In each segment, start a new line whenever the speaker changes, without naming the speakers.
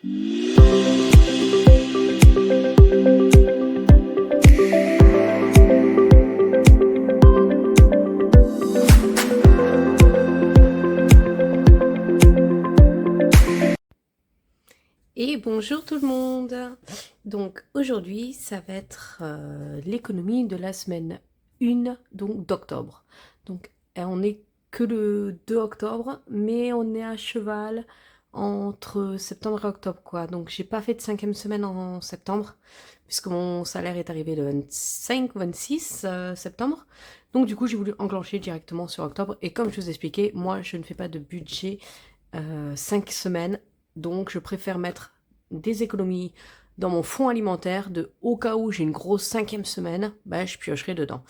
Et bonjour tout le monde. Donc aujourd'hui ça va être l'économie de la semaine 1 donc d'octobre. Donc on n'est que le 2 octobre mais on est à cheval entre septembre et octobre quoi. Donc j'ai pas fait de 5e semaine en septembre puisque mon salaire est arrivé le 25 ou 26 septembre. Donc du coup j'ai voulu enclencher directement sur octobre et comme je vous expliquais, moi je ne fais pas de budget 5 semaines. Donc je préfère mettre des économies dans mon fonds alimentaire de au cas où j'ai une grosse 5e semaine, bah, je piocherai dedans.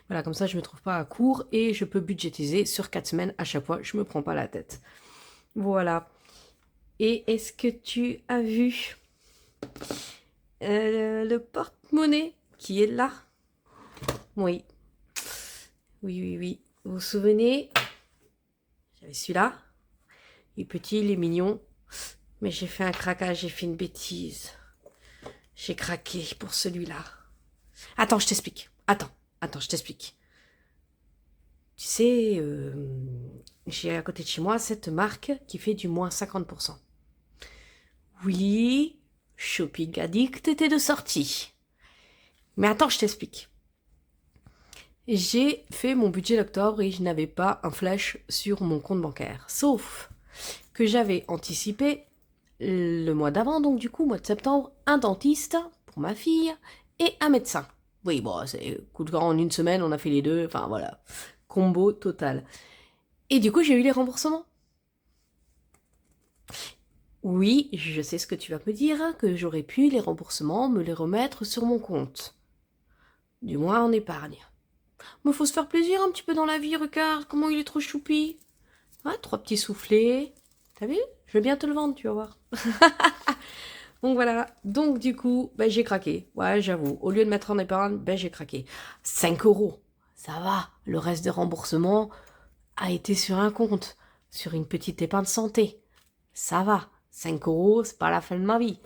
Voilà, comme ça je me trouve pas à court et je peux budgétiser sur 4 semaines à chaque fois, je me prends pas la tête. Voilà. Et est-ce que tu as vu le porte-monnaie qui est là? Oui. Oui, oui, oui. Vous vous souvenez? J'avais celui-là. Il est petit, il est mignon. Mais j'ai fait un craquage, j'ai fait une bêtise. J'ai craqué pour celui-là. Attends, je t'explique. Attends, je t'explique. Tu sais, j'ai à côté de chez moi cette marque qui fait du moins 50%. Oui, Shopping Addict était de sortie. Mais attends, je t'explique. J'ai fait mon budget d'octobre et je n'avais pas un flash sur mon compte bancaire. Sauf que j'avais anticipé le mois d'avant, donc du coup, mois de septembre, un dentiste pour ma fille et un médecin. Oui, bon, c'est coup de grâce en une semaine, on a fait les deux, enfin voilà, combo total. Et du coup, j'ai eu les remboursements. Oui, je sais ce que tu vas me dire, que j'aurais pu les remboursements me les remettre sur mon compte. Du moins en épargne. Mais faut se faire plaisir un petit peu dans la vie, regarde comment il est trop choupi. Ah, 3 petits soufflets. T'as vu? Je vais bien te le vendre, tu vas voir. Donc voilà, donc du coup, ben, j'ai craqué. Ouais, j'avoue, au lieu de mettre en épargne, ben, j'ai craqué. 5 euros, ça va. Le reste des remboursements a été sur un compte, sur une petite épargne santé. Ça va. 5 euros, c'est pas la fin de ma vie.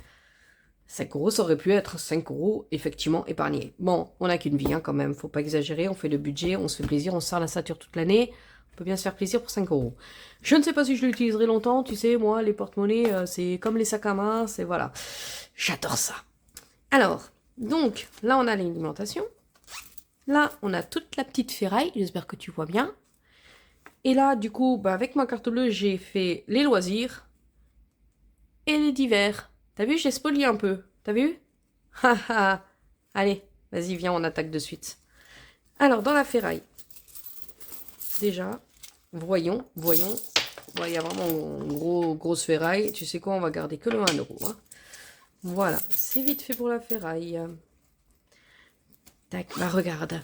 5 euros, ça aurait pu être 5 euros effectivement épargnés. Bon, on n'a qu'une vie hein, quand même, faut pas exagérer, on fait le budget, on se fait plaisir, on se sert la ceinture toute l'année. On peut bien se faire plaisir pour 5 euros. Je ne sais pas si je l'utiliserai longtemps, tu sais, moi, les porte-monnaies, c'est comme les sacs à main, c'est voilà. J'adore ça. Alors, donc, là, on a l'alimentation. Là, on a toute la petite ferraille, j'espère que tu vois bien. Et là, du coup, bah, avec ma carte bleue, j'ai fait les loisirs et les divers. T'as vu, j'ai spolié un peu. T'as vu? Haha. Allez, vas-y, viens, on attaque de suite. Alors, dans la ferraille, déjà, voyons. Bon, il y a vraiment une grosse ferraille. Tu sais quoi, on va garder que le 1 euro. Hein. Voilà, c'est vite fait pour la ferraille. Tac, bah regarde.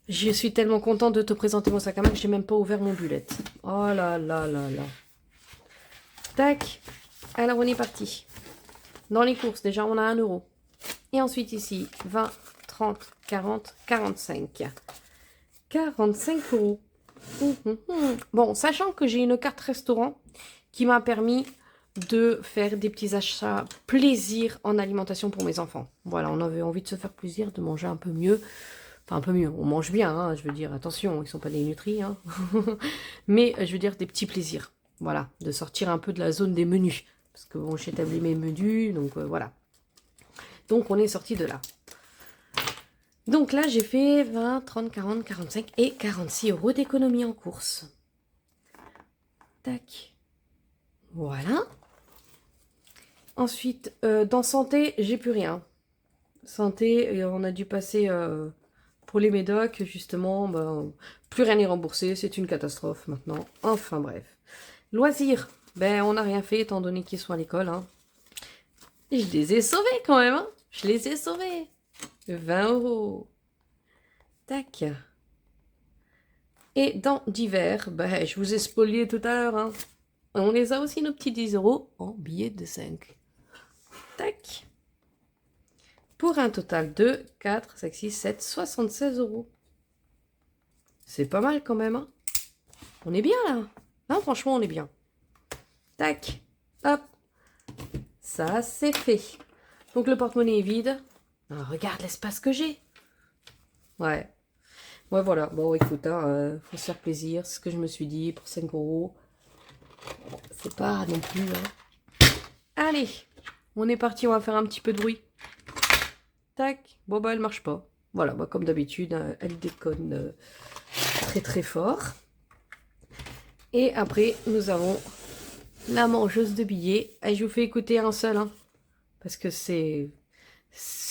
Je suis tellement contente de te présenter mon sac à main que j'ai même pas ouvert mon bullet. Oh là là là là. Tac. Alors, on est parti. Dans les courses, déjà, on a 1 euro. Et ensuite, ici, 20, 30, 40, 45. 45 euros. Bon, sachant que j'ai une carte restaurant qui m'a permis de faire des petits achats plaisir en alimentation pour mes enfants. Voilà, on avait envie de se faire plaisir, de manger un peu mieux. Enfin, un peu mieux. On mange bien, hein, je veux dire, attention, ils sont pas dénutris. Hein. Mais je veux dire des petits plaisirs. Voilà, de sortir un peu de la zone des menus. Parce que bon, j'ai établi mes menus, donc voilà. Donc on est sorti de là. Donc là, j'ai fait 20, 30, 40, 45 et 46 euros d'économie en course. Tac. Voilà. Ensuite, dans santé, j'ai plus rien. Santé, on a dû passer pour les médocs, justement. Ben, plus rien n'est remboursé, c'est une catastrophe maintenant. Enfin bref. Loisirs, ben on n'a rien fait étant donné qu'ils sont à l'école. Hein. Et je les ai sauvés quand même. Hein. Je les ai sauvés. 20 euros. Tac. Et dans divers, ben, je vous ai spolié tout à l'heure. Hein. On les a aussi, nos petits 10 euros, en billets de 5. Tac. Pour un total de 4, 5, 6, 7, 76 euros. C'est pas mal quand même. Hein. On est bien là. Non, franchement, on est bien. Tac. Hop. ça c'est fait. Donc le porte-monnaie est vide. Ah, regarde l'espace que j'ai. Ouais. Ouais, voilà. Bon, écoute, hein, faut se faire plaisir. C'est ce que je me suis dit pour 5 €. Bon, c'est pas non plus... Hein. Allez, on est parti. On va faire un petit peu de bruit. Tac. Bon, bah, elle marche pas. Voilà, bah, comme d'habitude, elle déconne très très fort. Et après, nous avons la mangeuse de billets. Et je vous fais écouter un seul, hein, parce que c'est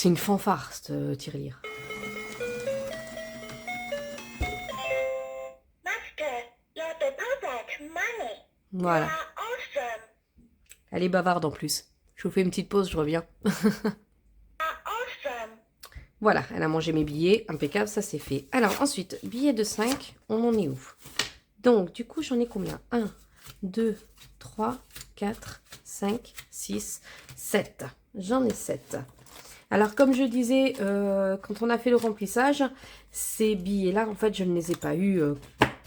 une fanfare, cette tirelire. Voilà. Elle est bavarde en plus. Je vous fais une petite pause, je reviens. Voilà, elle a mangé mes billets. Impeccable, ça c'est fait. Alors ensuite, billet de 5, on en est où? Donc, du coup, j'en ai combien? 1, 2, 3, 4, 5, 6, 7. J'en ai 7. Alors, comme je disais, quand on a fait le remplissage, ces billets-là, en fait, je ne les ai pas eus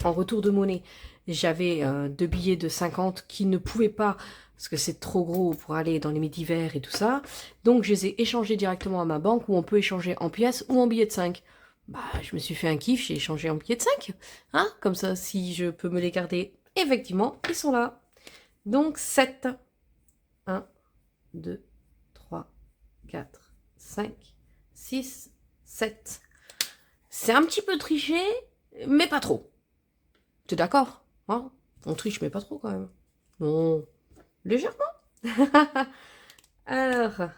en retour de monnaie. J'avais 2 billets de 50 qui ne pouvaient pas, parce que c'est trop gros pour aller dans les midi d'hiver et tout ça. Donc, je les ai échangés directement à ma banque où on peut échanger en pièces ou en billets de 5. Bah, je me suis fait un kiff, j'ai échangé en billets de 5. Hein, comme ça, si je peux me les garder, effectivement, ils sont là. Donc, 7. 1, 2, 3, 4, 5, 6, 7. C'est un petit peu triché, mais pas trop. T'es d'accord, hein? On triche, mais pas trop quand même. Non, légèrement. Alors,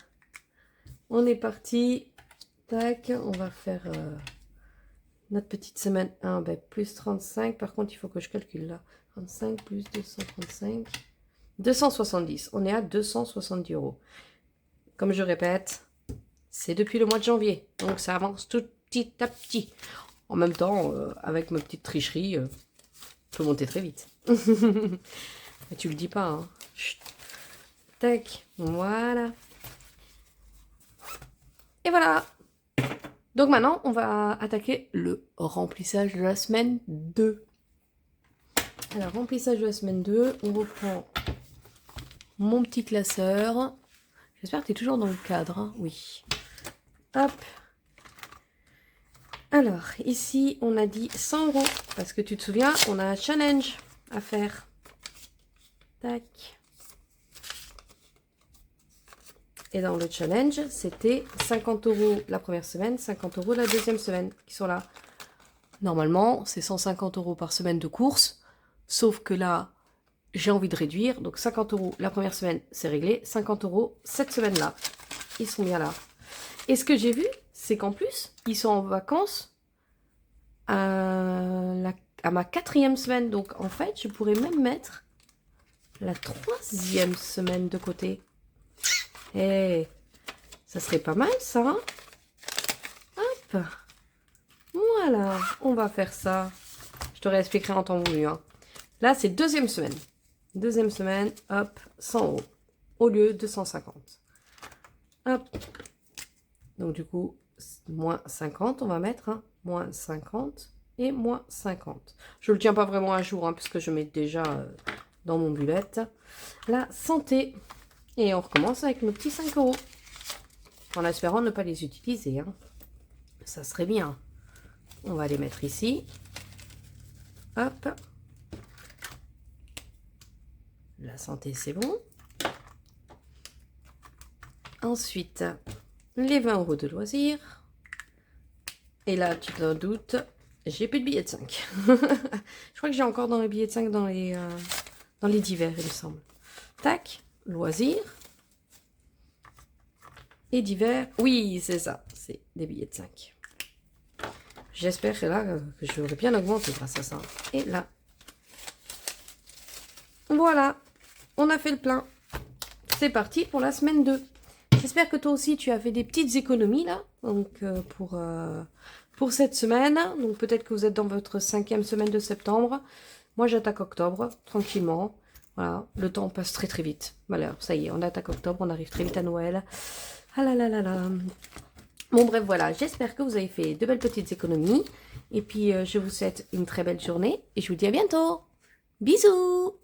on est parti. Tac, on va faire notre petite semaine 1, ben, plus 35. Par contre, il faut que je calcule là. 35 plus 235. 270. On est à 270 €. Comme je répète, c'est depuis le mois de janvier. Donc, ça avance tout petit à petit. En même temps, avec ma petite tricherie, peut monter très vite. Mais tu le dis pas, hein. Chut. Tac, voilà. Et voilà. Donc maintenant, on va attaquer le remplissage de la semaine 2. Alors, remplissage de la semaine 2, on reprend mon petit classeur. J'espère que tu es toujours dans le cadre, hein. Oui. Hop. Alors, ici, on a dit 100 €. Parce que tu te souviens, on a un challenge à faire. Tac. Et dans le challenge, c'était 50 € la première semaine, 50 € la deuxième semaine qui sont là. Normalement, c'est 150 € par semaine de course. Sauf que là, j'ai envie de réduire. Donc 50 € la première semaine, c'est réglé. 50 € cette semaine-là. Ils sont bien là. Et ce que j'ai vu, c'est qu'en plus, ils sont en vacances à ma 4e semaine. Donc en fait, je pourrais même mettre la 3e semaine de côté. Eh, ça serait pas mal ça, hein? Hop. Voilà, on va faire ça. Je te réexpliquerai en temps voulu, hein. Là, c'est deuxième semaine. Deuxième semaine, hop, 100 € au lieu de 150. Hop. Donc du coup, moins 50, on va mettre, hein, moins 50 et moins 50. Je ne le tiens pas vraiment à jour, hein, puisque je mets déjà dans mon bullet. La santé. Et on recommence avec nos petits 5 €. En espérant ne pas les utiliser, hein. Ça serait bien. On va les mettre ici. Hop. La santé, c'est bon. Ensuite, les 20 € de loisirs. Et là, tu te doutes, j'ai plus de billets de 5. Je crois que j'ai encore dans les billets de 5 dans les divers, il me semble. Tac, loisirs. Et divers, oui, c'est ça, c'est des billets de 5. J'espère que là, que j'aurais bien augmenté grâce à ça. Et là, voilà, on a fait le plein. C'est parti pour la semaine 2. J'espère que toi aussi, tu as fait des petites économies là, donc pour cette semaine. Donc peut-être que vous êtes dans votre 5e semaine de septembre. Moi, j'attaque octobre, tranquillement. Voilà, le temps passe très très vite. Voilà, ça y est, on attaque octobre, on arrive très vite à Noël. Ah là là là là. Bon bref, voilà, j'espère que vous avez fait de belles petites économies. Et puis, je vous souhaite une très belle journée et je vous dis à bientôt. Bisous!